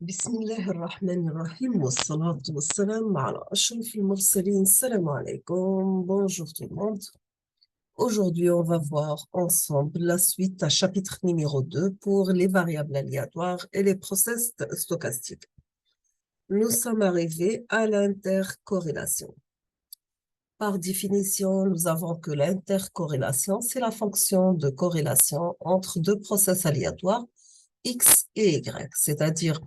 بسم الله الرحمن الرحيم والصلاة والسلام على أشرف المرسلين. Salam alaikum, bonjour tout le monde. Aujourd'hui, on va voir ensemble la suite à chapitre numéro 2 pour les variables aléatoires et les process stochastiques. Nous sommes arrivés à l'intercorrélation. Par définition, nous avons que l'intercorrélation, c'est la fonction de corrélation entre deux process aléatoires, X et Y, c'est-à-dire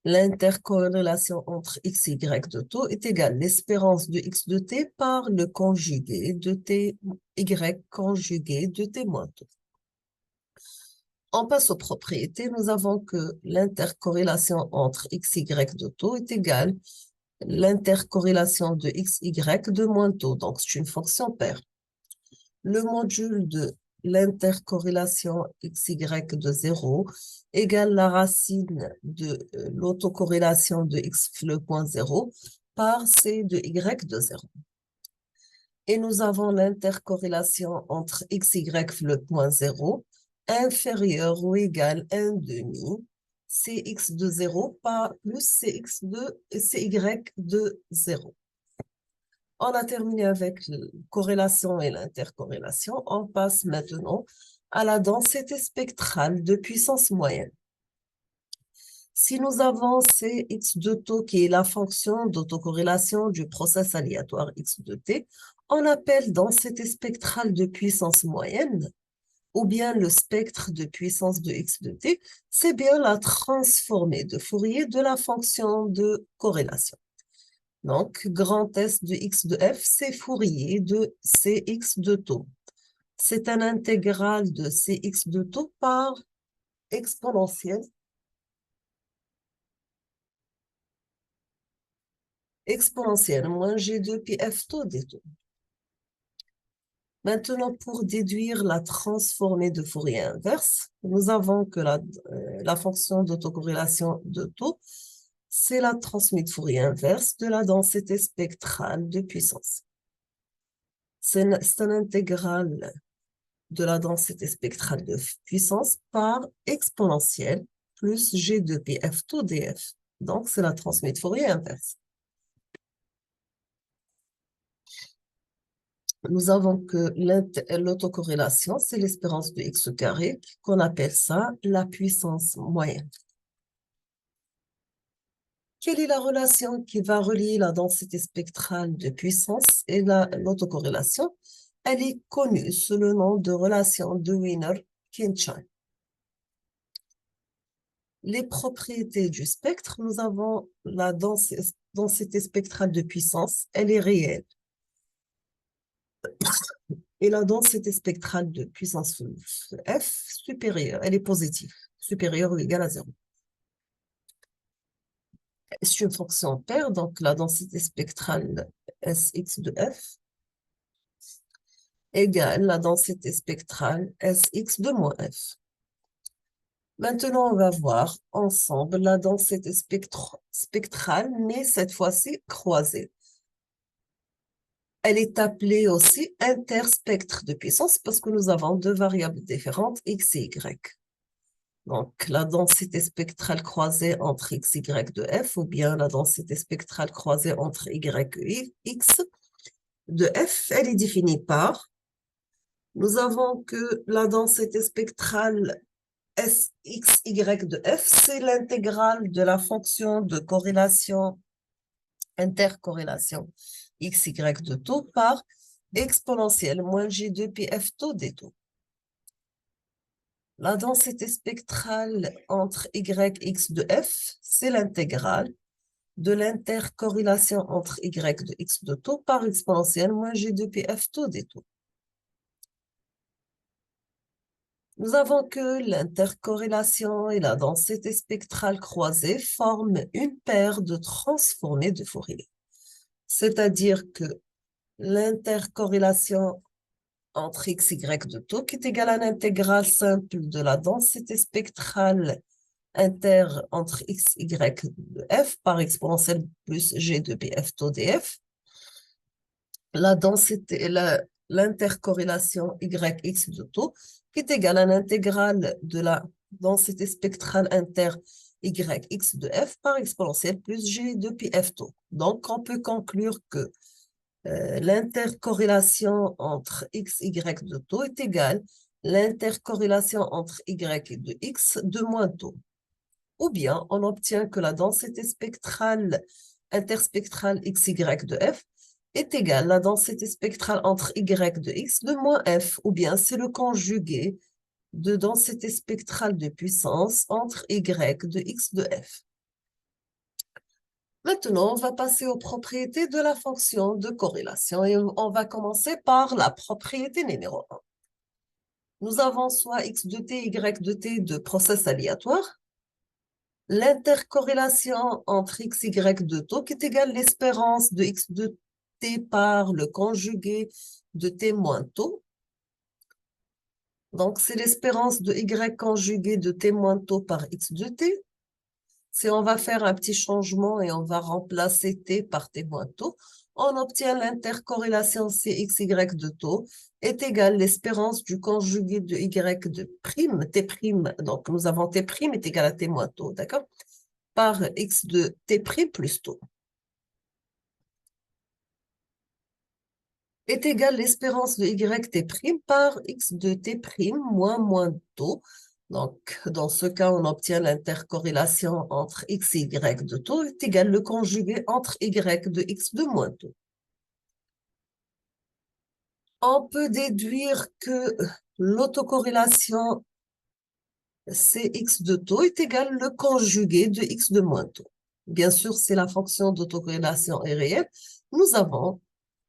l'intercorrélation entre x et y de taux est égale à l'espérance de x de t par le conjugué de t, y conjugué de t moins taux. On passe aux propriétés. Nous avons que l'intercorrélation entre x, y de taux est égale à l'intercorrélation de x, y de moins taux. Donc, c'est une fonction paire. Le module de l'intercorrélation XY de 0 égale la racine de l'autocorrélation de X le point 0 par C de Y de 0. Et nous avons l'intercorrélation entre XY le point 0 inférieur ou égal à 1 demi CX de 0 par plus CX de CY de 0. On a terminé avec la corrélation et l'intercorrélation. On passe maintenant à la densité spectrale de puissance moyenne. Si nous avons Cx de taux qui est la fonction d'autocorrélation du process aléatoire x de t, on appelle densité spectrale de puissance moyenne ou bien le spectre de puissance de x de t, c'est bien la transformée de Fourier de la fonction de corrélation. Donc, grand S de x de f, c'est Fourier de Cx de taux. C'est un intégral de Cx de taux par exponentielle. Exponentielle moins G2 pi f taux des taux. Maintenant, pour déduire la transformée de Fourier inverse, nous avons que la fonction d'autocorrélation de taux, c'est la transmise de Fourier inverse de la densité spectrale de puissance. C'est un intégral de la densité spectrale de puissance par exponentielle plus G2 pi f taux df. Donc, c'est la transmise de Fourier inverse. Nous avons que l'autocorrélation, c'est l'espérance de x carré, qu'on appelle ça la puissance moyenne. Quelle est la relation qui va relier la densité spectrale de puissance et l'autocorrélation? Elle est connue sous le nom de relation de Wiener-Khinchin. Les propriétés du spectre, nous avons la densité spectrale de puissance, elle est réelle. Et la densité spectrale de puissance F supérieure, elle est positive, supérieure ou égale à 0. C'est une fonction paire, donc la densité spectrale Sx de F égale la densité spectrale Sx de moins F. Maintenant, on va voir ensemble la densité spectrale, mais cette fois-ci croisée. Elle est appelée aussi interspectre de puissance parce que nous avons deux variables différentes, x et y. Donc, la densité spectrale croisée entre x, y de f ou bien la densité spectrale croisée entre y et x de f, elle est définie par, nous avons que la densité spectrale Sxy de f, c'est l'intégrale de la fonction de corrélation, intercorrélation xy de taux par exponentielle moins G2 pi f taux des taux. La densité spectrale entre yx de f, c'est l'intégrale de l'intercorrélation entre y de x de taux par exponentielle moins G2 pi f taux des taux. Nous avons que l'intercorrélation et la densité spectrale croisée forment une paire de transformées de Fourier. C'est-à-dire que l'intercorrélation entre x, y de taux qui est égale à l'intégrale simple de la densité spectrale entre x, y de f par exponentielle plus g de pf taux df. La densité, l'intercorrélation yx de taux qui est égale à l'intégrale de la densité spectrale y x de f par exponentielle plus g de pi f taux. Donc, on peut conclure que l'intercorrélation entre x, y de taux est égale l'intercorrélation entre y de x de moins taux. Ou bien, on obtient que la densité spectrale interspectrale xy de f est égale la densité spectrale entre y de x de moins f, ou bien c'est le conjugué de densité spectrale de puissance entre y de x de f. Maintenant, on va passer aux propriétés de la fonction de corrélation et on va commencer par la propriété numéro 1. Nous avons soit x de t, y de t de process aléatoire, l'intercorrélation entre x, y de taux qui est égale l'espérance de x de t par le conjugué de t moins taux. Donc, c'est l'espérance de y conjugué de t moins taux par x de t. Si on va faire un petit changement et on va remplacer t par t moins taux, on obtient l'intercorrélation Cxy de taux est égale l'espérance du conjugué de y de prime, t prime, donc nous avons t prime est égal à t moins taux, d'accord? Par x de t prime plus taux. Est égale l'espérance de y t prime par x de t prime moins taux. Donc, dans ce cas, on obtient l'intercorrélation entre x et y de taux est égale le conjugué entre y de x de moins taux. On peut déduire que l'autocorrélation Cx de taux est égale le conjugué de x de moins taux. Bien sûr, si la fonction d'autocorrélation est réelle, nous avons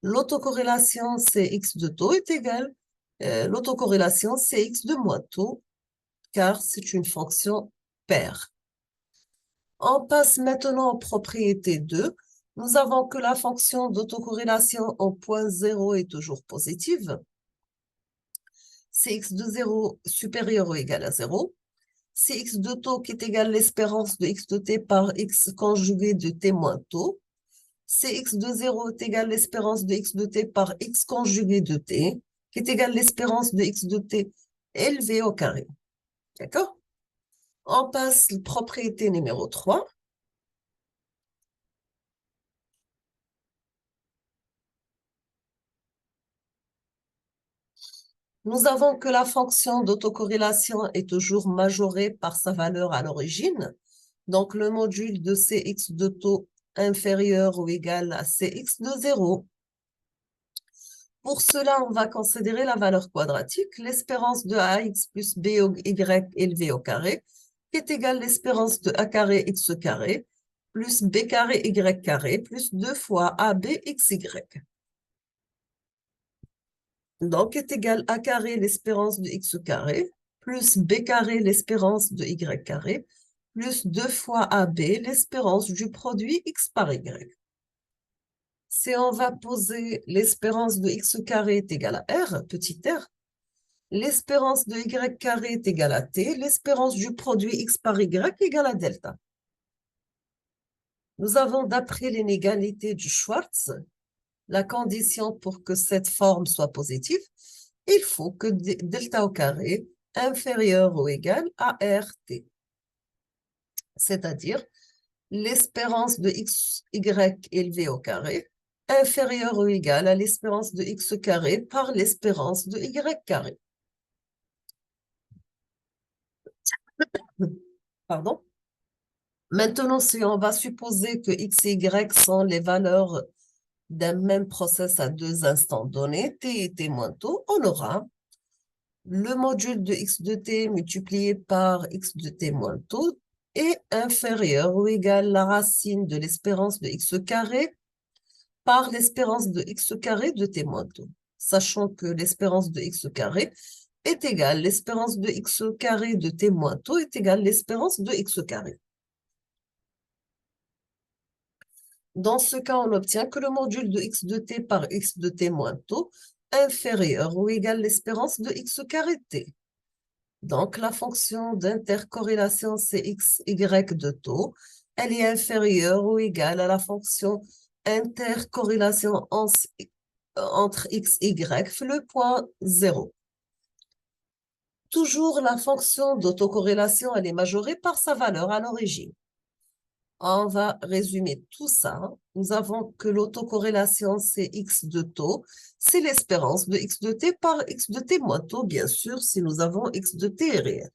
l'autocorrélation Cx de taux est égale l'autocorrélation Cx de moins taux, car c'est une fonction paire. On passe maintenant aux propriétés 2. Nous avons que la fonction d'autocorrélation en point 0 est toujours positive. Cx de 0 supérieur ou égal à 0. Cx de taux qui est égal l'espérance de x de t par x conjugué de t moins taux. Cx de 0 est égal l'espérance de x de t par x conjugué de t, qui est égal l'espérance de x de t élevé au carré. D'accord? On passe la propriété numéro 3. Nous avons que la fonction d'autocorrélation est toujours majorée par sa valeur à l'origine. Donc, le module de Cx de taux inférieur ou égal à Cx de 0. Pour cela, on va considérer la valeur quadratique, l'espérance de ax plus by élevé au carré, qui est égale l'espérance de a carré x carré plus b carré y carré plus 2 fois ab xy. Donc, est égal à carré l'espérance de x carré plus b carré l'espérance de y carré plus 2 fois ab l'espérance du produit x par y. Si on va poser l'espérance de x carré est égale à r, petit r, l'espérance de y carré est égale à t, l'espérance du produit x par y est égale à delta. Nous avons, d'après l'inégalité du Schwartz, la condition pour que cette forme soit positive, il faut que delta au carré inférieur ou égal à rt. C'est-à-dire l'espérance de xy élevé au carré inférieur ou égal à l'espérance de x carré par l'espérance de y carré. Pardon. Maintenant, si on va supposer que x et y sont les valeurs d'un même process à deux instants donnés, t et t moins tôt, on aura le module de x de t multiplié par x de t moins tôt est inférieur ou égal à la racine de l'espérance de x carré par l'espérance de x carré de t moins tôt, sachant que l'espérance de x carré est égale l'espérance de x carré de t moins tôt est égale l'espérance de x carré. Dans ce cas, on obtient que le module de x de t par x de t moins tôt inférieur ou égal l'espérance de x carré t. Donc, la fonction d'intercorrélation Cx, y de taux, elle est inférieure ou égale à la fonction intercorrélation entre x, y, le point 0. Toujours la fonction d'autocorrélation, elle est majorée par sa valeur à l'origine. On va résumer tout ça. Nous avons que l'autocorrélation, c'est x de taux. C'est l'espérance de x de t par x de t moins taux, bien sûr, si nous avons x de t est réel.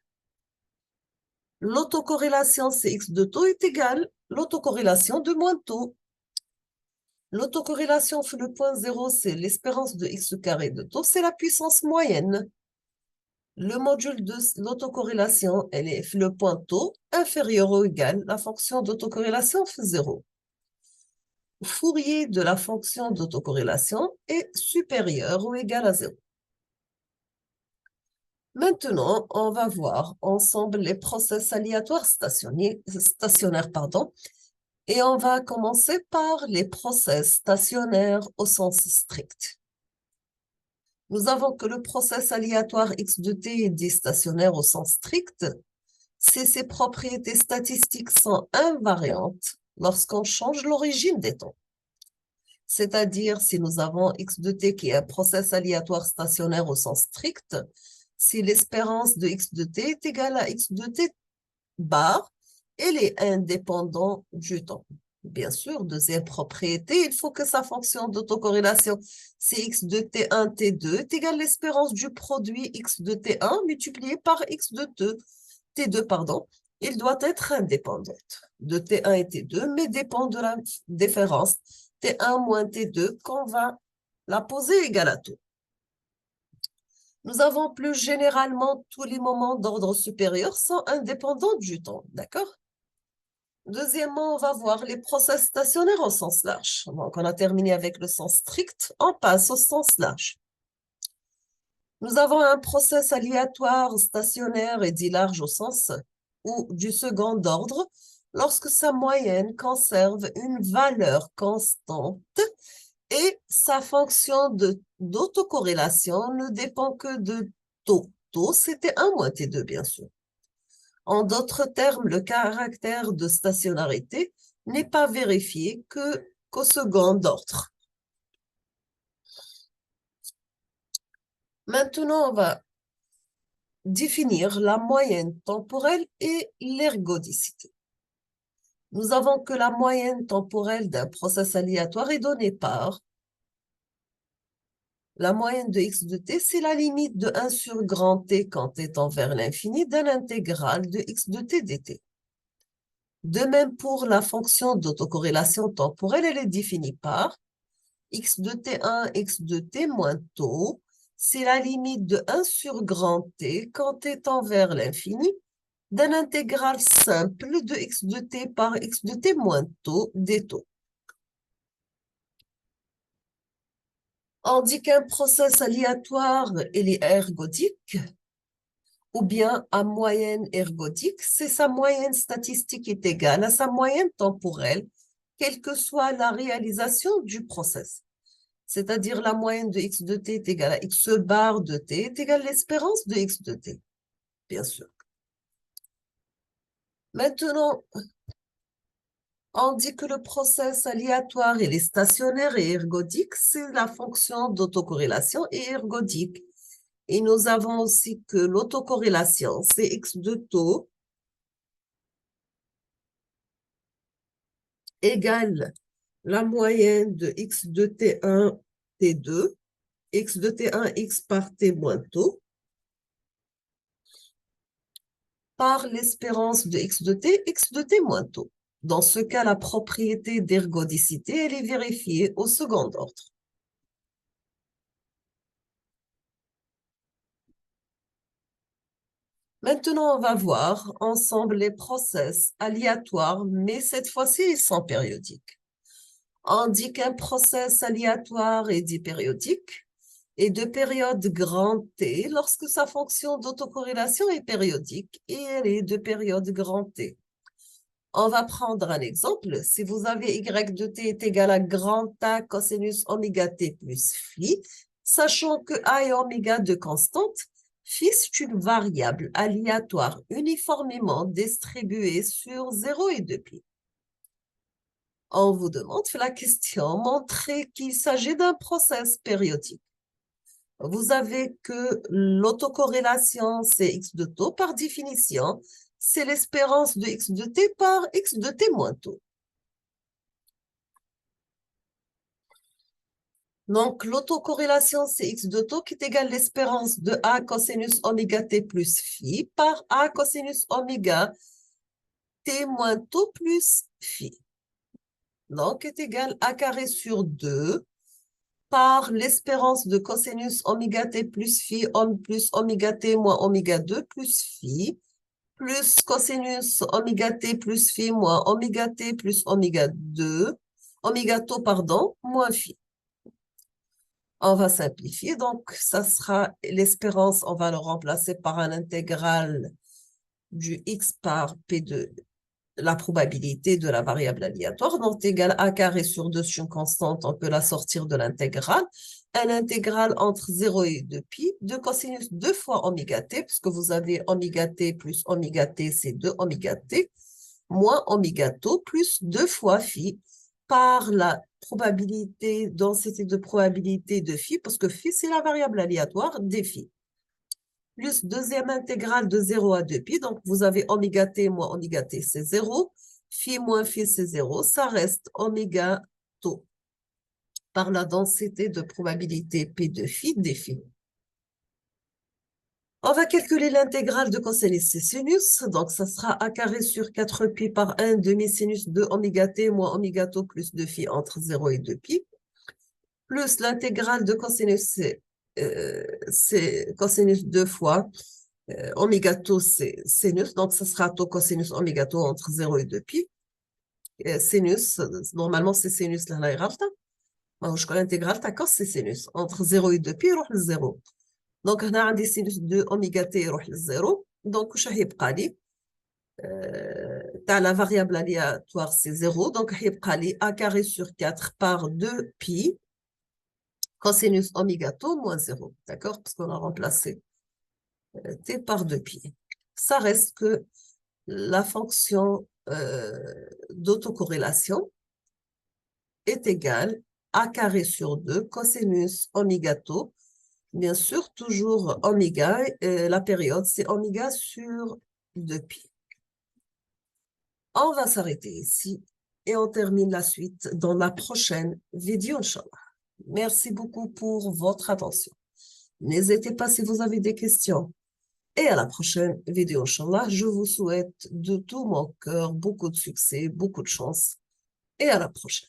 L'autocorrélation, c'est x de taux est égal l'autocorrélation de moins taux. L'autocorrélation fait le point zéro, c'est l'espérance de x carré de taux, c'est la puissance moyenne. Le module de l'autocorrélation, elle est le point taux inférieur ou égal, la fonction d'autocorrélation fait 0. Fourier de la fonction d'autocorrélation est supérieur ou égal à 0. Maintenant, on va voir ensemble les process aléatoires stationnaires, et on va commencer par les process stationnaires au sens strict. Nous avons que le process aléatoire x de t est dit stationnaire au sens strict si ses propriétés statistiques sont invariantes lorsqu'on change l'origine des temps. C'est-à-dire, si nous avons x de t qui est un process aléatoire stationnaire au sens strict, si l'espérance de x de t est égale à x de t bar, elle est indépendante du temps. Bien sûr, deuxième propriété, il faut que sa fonction d'autocorrélation, c'est x de t1, t2, est égale à l'espérance du produit x de t1 multiplié par x de t2, pardon. Il doit être indépendante de t1 et t2, mais dépend de la différence t1 moins t2 qu'on va la poser égale à tout. Nous avons plus généralement tous les moments d'ordre supérieur sont indépendants du temps, d'accord? Deuxièmement, on va voir les process stationnaires au sens large. Donc, on a terminé avec le sens strict, on passe au sens large. Nous avons un process aléatoire stationnaire et dit large au sens ou du second ordre lorsque sa moyenne conserve une valeur constante et sa fonction d'autocorrélation ne dépend que de taux. Taux, c'était 1 moins T2, bien sûr. En d'autres termes, le caractère de stationnarité n'est pas vérifié qu'au second ordre. Maintenant, on va définir la moyenne temporelle et l'ergodicité. Nous avons que la moyenne temporelle d'un process aléatoire est donnée par la moyenne de x de t, c'est la limite de 1 sur grand T quand t tend vers l'infini d'un intégral de x de t dt. De même pour la fonction d'autocorrélation temporelle, elle est définie par x de t1, x de t moins taux, c'est la limite de 1 sur grand T quand t tend vers l'infini d'un intégral simple de x de t par x de t moins taux des taux. On dit qu'un process aléatoire, il est ergodique, ou bien à moyenne ergodique, c'est sa moyenne statistique est égale à sa moyenne temporelle, quelle que soit la réalisation du process. C'est-à-dire la moyenne de x de t est égale à x bar de t est égale à l'espérance de x de t, bien sûr. Maintenant, on dit que le process aléatoire, il est stationnaire et ergodique, c'est la fonction d'autocorrélation et ergodique. Et nous avons aussi que l'autocorrélation, c'est x de taux égale la moyenne de x de t1, t2, x de t1, x par t moins taux, par l'espérance de x de t moins taux. Dans ce cas, la propriété d'ergodicité, elle est vérifiée au second ordre. Maintenant, on va voir ensemble les process aléatoires, mais cette fois-ci, ils sont périodiques. On dit qu'un process aléatoire est dit périodique et de période grand T lorsque sa fonction d'autocorrélation est périodique et elle est de période grand T. On va prendre un exemple. Si vous avez y de t est égal à grand A cosinus oméga t plus phi, sachant que A et oméga de constante, phi c'est une variable aléatoire uniformément distribuée sur 0 et 2π. On vous demande la question, montrez qu'il s'agit d'un process périodique. Vous avez que l'autocorrélation, c'est x de taux. Par définition, c'est l'espérance de x de t par x de t moins taux. Donc, l'autocorrélation, c'est x de taux qui est égal à l'espérance de a cosinus oméga t plus phi par a cosinus oméga t moins taux plus phi. Donc, est égal à carré sur 2 par l'espérance de cosinus oméga t plus phi plus oméga t moins oméga 2 plus phi plus cosinus oméga t plus phi moins oméga t plus oméga 2, oméga taux, pardon, moins phi. On va simplifier, donc ça sera l'espérance, on va le remplacer par un intégral du x par p de la probabilité de la variable aléatoire, donc égal à carré sur 2 sur une constante, on peut la sortir de l'intégrale. Un intégral entre 0 et 2 pi de cosinus 2 fois oméga t, puisque vous avez oméga t plus oméga t, c'est 2 oméga t, moins oméga taux plus 2 fois phi par la probabilité, densité de probabilité de phi, parce que phi, c'est la variable aléatoire des phi. Plus deuxième intégrale de 0 à 2 pi, donc vous avez oméga t moins oméga t, c'est 0. Phi moins phi, c'est 0. Ça reste oméga taux par la densité de probabilité p de phi des phi. On va calculer l'intégrale de cosinus sinus. Donc, ça sera a carré sur 4 pi par 1 demi-sinus de oméga t moins oméga taux plus 2 phi entre 0 et 2 pi. Plus l'intégrale de cosinus, c'est cosinus 2 fois oméga taux, c'est sinus. Donc, ça sera taux cosinus oméga taux entre 0 et 2 pi. Sinus, normalement, c'est sinus là, là, je connais l'intégrale, d'accord, c'est sinus. Entre 0 et 2 pi, il y 0. Donc, on a un sinus de oméga t يروح للزيرو. Donc, واش هيبقى لي تاع la variable aléatoire, c'est 0. Donc, هيبقى لي a carré sur 4 par 2 pi cosinus oméga taux moins 0. D'accord? Parce qu'on a remplacé t par 2 pi. Ça reste que la fonction d'autocorrélation est égale a carré sur 2 cosinus oméga taux. Bien sûr, toujours oméga, la période, c'est oméga sur 2 pi. On va s'arrêter ici et on termine la suite dans la prochaine vidéo, Inch'Allah. Merci beaucoup pour votre attention. N'hésitez pas si vous avez des questions. Et à la prochaine vidéo, Inch'Allah. Je vous souhaite de tout mon cœur beaucoup de succès, beaucoup de chance. Et à la prochaine.